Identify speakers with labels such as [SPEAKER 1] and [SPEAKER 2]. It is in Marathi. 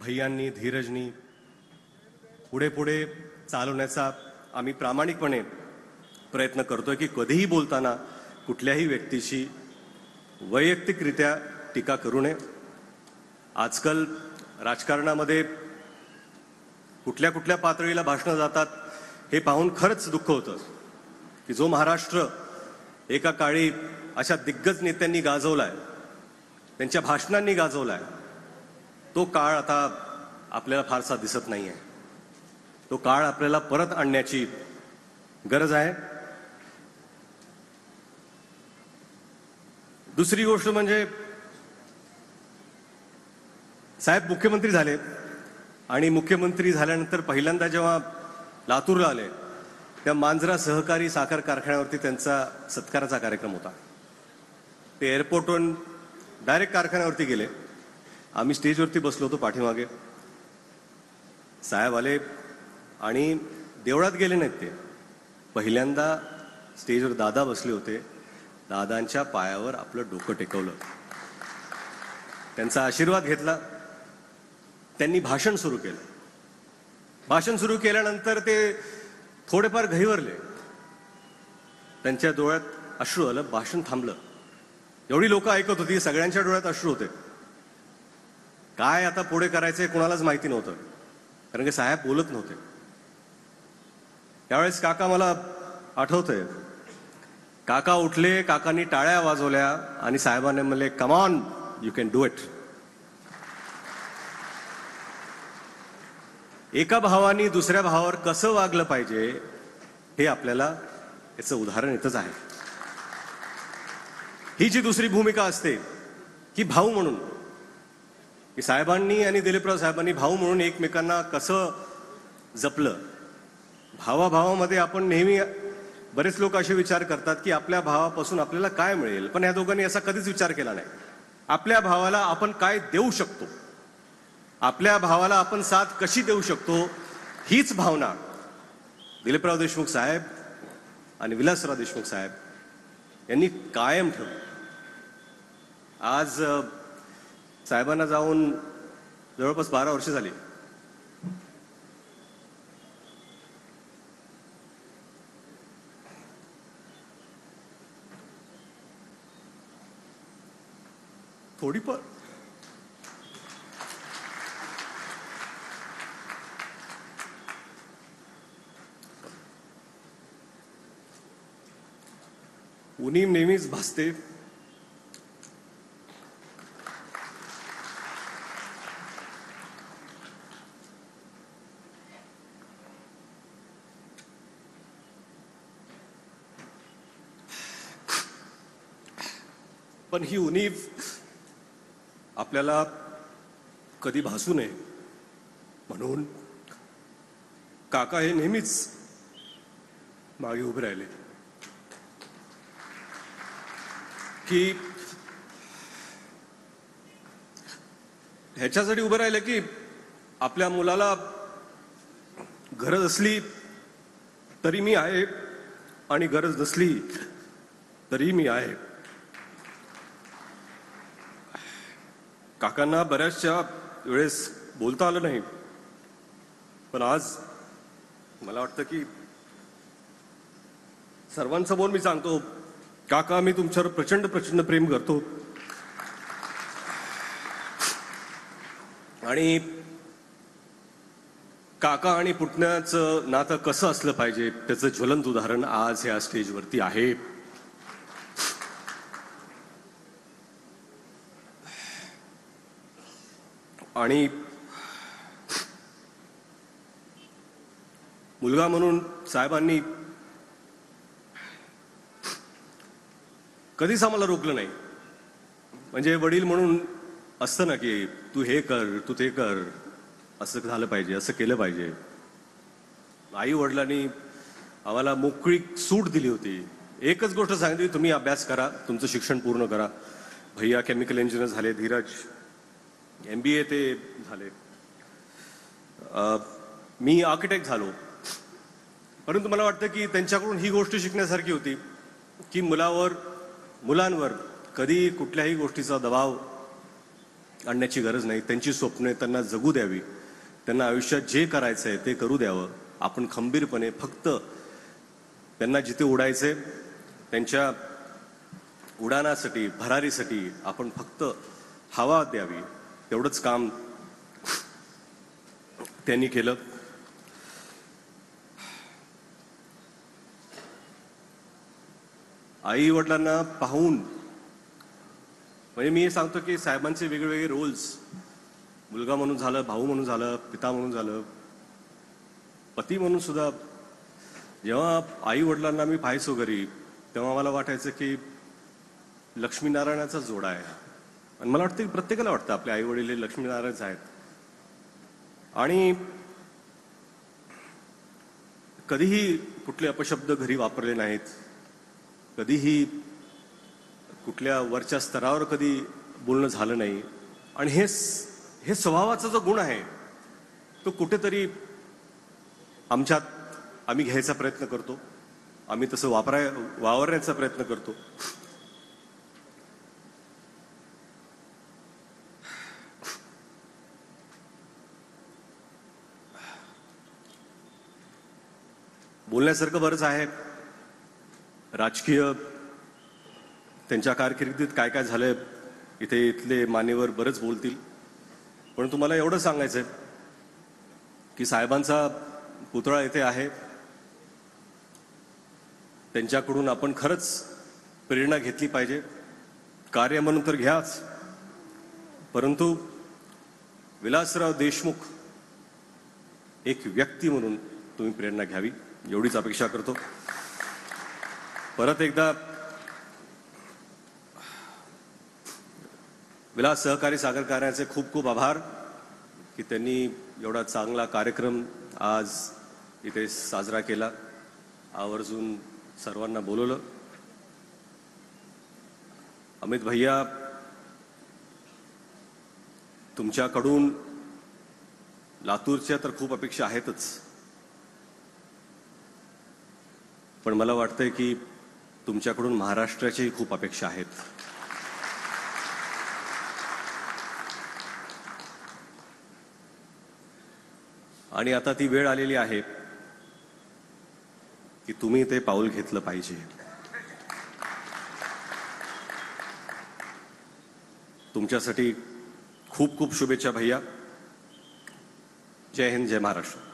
[SPEAKER 1] भैयांनी धीरजनी पुढे पुढे चालवण्याचा आम्ही प्रामाणिकपणे प्रयत्न करतोय की कधीही बोलताना कुठल्याही व्यक्तीची वैयक्तिकरित्या टीका करू नये। आजकाल राजकारणामध्ये कुठल्या कुठल्या पातळीला भाषणं जातात हे पाहून खरंच दुःख होतं की जो महाराष्ट्र एका काळी अशा दिग्गज नेत्यांनी गाजवलाय, त्यांच्या भाषणांनी गाजवलाय, तो काळ आता आपल्याला फारसा दिसत नाहीये। तो काळ आपल्याला परत आणण्याची गरज आहे। दुसरी गोष्ट म्हणजे साहेब मुख्यमंत्री झाले आणि मुख्यमंत्री झाल्यानंतर पहिल्यांदा जेव्हा लातूरला आले त्या मांजरा सहकारी साखर कारखान्यावरती त्यांचा सत्काराचा कार्यक्रम होता। ते एअरपोर्टवरून डायरेक्ट कारखान्यावरती गेले। आम्ही स्टेजवरती बसलो होतो पाठीमागे। साहेब आले आणि देवळात गेले नाहीत, ते पहिल्यांदा स्टेजवर दादा बसले होते, दादांच्या पायावर आपलं डोकं टेकवलं, त्यांचा आशीर्वाद घेतला, त्यांनी भाषण सुरू केलं। भाषण सुरू केल्यानंतर ते थोडेफार घहिवरले, त्यांच्या डोळ्यात अश्रू आलं, भाषण थांबलं। एवढी लोक ऐकत होती, सगळ्यांच्या डोळ्यात अश्रू होते। काय आता पुढे करायचंय कोणालाच माहिती नव्हतं, कारण की साहेब बोलत नव्हते। त्यावेळेस काका मला आठवतंय, काका उठले, काकांनी टाळ्या वाजवल्या आणि साहेबांनी म्हणले, come on, you can do it. एका भावानी दुसऱ्या भावावर कसं वागलं पाहिजे हे आपल्याला याचं उदाहरण इथंच आहे। ही जी दुसरी भूमिका असते की भाऊ म्हणून, की साहेबांनी आणि दिलीपराव साहेबांनी भाऊ म्हणून एकमेकांना कसं जपलं। भावाभावामध्ये आपण नेहमी, बरेच लोक असे विचार करतात की आपल्या भावापासून आपल्याला काय मिळेल, पण या दोघांनी असा कधीच विचार केला नाही। आपल्या भावाला आपण काय देऊ शकतो, आपल्या भावाला आपण साथ कशी देऊ शकतो, हीच भावना दिलीपराव देशमुख साहेब आणि विलासराव देशमुख साहेब यांनी कायम ठेवली। आज साहेबांना जाऊन जवळपास 12 वर्ष झाली। थोडी पण उणीव नेहमीच भासते। पण ही उणीव आपल्याला कधी भासू नये म्हणून काका हे नेहमीच मागे उभे राहिले की ह्याच्यासाठी उभे राहिले की आपल्या मुलाला गरज असली तरी मी आहे आणि गरज नसली तरी मी आहे। काकांना बऱ्याचशा वेळेस बोलता आलं नाही, पण आज मला वाटतं की सर्वांसमोर मी सांगतो, काका मी तुमच्यावर प्रचंड प्रचंड प्रेम करतो आणि काका आणि पुतण्याचं नातं कसं असलं पाहिजे त्याचं ज्वलंत उदाहरण आज ह्या स्टेजवरती आहे। आणि मुलगा म्हणून साहेबांनी कधीच आम्हाला रोखलं नाही। म्हणजे वडील म्हणून असतं ना की तू हे कर, तू ते कर, असं झालं पाहिजे, असं केलं पाहिजे। आई वडिलांनी आम्हाला मोकळी सूट दिली होती। एकच गोष्ट सांगितली, तुम्ही अभ्यास करा, तुमचं शिक्षण पूर्ण करा। भैया केमिकल इंजिनियर झाले, धीरज MBA ते झाले, मी आर्किटेक्ट झालो। परंतु मला वाटतं की त्यांच्याकडून ही गोष्ट शिकण्यासारखी होती की मुलांवर कधी कुठल्याही गोष्टीचा दबाव आणण्याची गरज नाही. त्यांची स्वप्ने त्यांना जगू द्यावी. त्यांना आयुष्यात जे करायचं आहे ते करू द्यावं. आपण खंबीरपणे फक्त त्यांना जिथे उडायचे त्यांच्या उडाणासाठी, भरारीसाठी आपण फक्त हवा द्यावी. तेवढंच काम त्यांनी केलं. आई वडिलांना पाहून म्हणजे मी हे सांगतो की साहेबांचे वेगवेगळे रोल्स, मुलगा म्हणून झालं, भाऊ म्हणून झालं, पिता म्हणून झालं, पती म्हणून सुद्धा, जेव्हा आई वडिलांना मी पाहायचो घरी तेव्हा मला वाटायचं की लक्ष्मीनारायणाचा जोडा आहे. आणि मला वाटतं की प्रत्येकाला वाटतं आपले आई वडील हे लक्ष्मीनारायणच आहेत. आणि कधीही कुठले अपशब्द घरी वापरले नाहीत, कधीही कुठल्या वरच्या स्तरावर कधी बोलणं झालं नाही. आणि हे स्वभावाचा जो गुण आहे तो कुठेतरी आमच्यात आम्ही घ्यायचा प्रयत्न करतो, आम्ही तसं वावरण्याचा प्रयत्न करतो. बोलण्यासारखं बरंच आहे. राजकीय त्यांच्या कारकिर्दीत काय काय झालंय इथले मान्यवर बरंच बोलतील. पण तुम्हाला एवढं सांगायचंय की साहेबांचा पुतळा इथे आहे. त्यांच्याकडून आपण खरंच प्रेरणा घेतली पाहिजे. कार्य म्हणून तर घ्याच, परंतु विलासराव देशमुख एक व्यक्ती म्हणून तुम्ही प्रेरणा घ्यावी, एवढीच अपेक्षा करतो. परत एकदा विलास सहकारी साखर कारखान्याचे खूप खूप आभार की त्यांनी एवढा चांगला कार्यक्रम आज इथे साजरा केला, आवर्जून सर्वांना बोलवलं. अमित भैया, तुमच्याकडून लातूरच्या तर खूप अपेक्षा आहेतच, पण मला वाटतंय की तुमच्याकडून महाराष्ट्राच्याही खूप अपेक्षा आहेत. आणि आता ती वेळ आलेली आहे की तुम्ही ते पाऊल घेतलं पाहिजे. तुमच्यासाठी खूप खूप शुभेच्छा भैया. जय हिंद, जय महाराष्ट्र.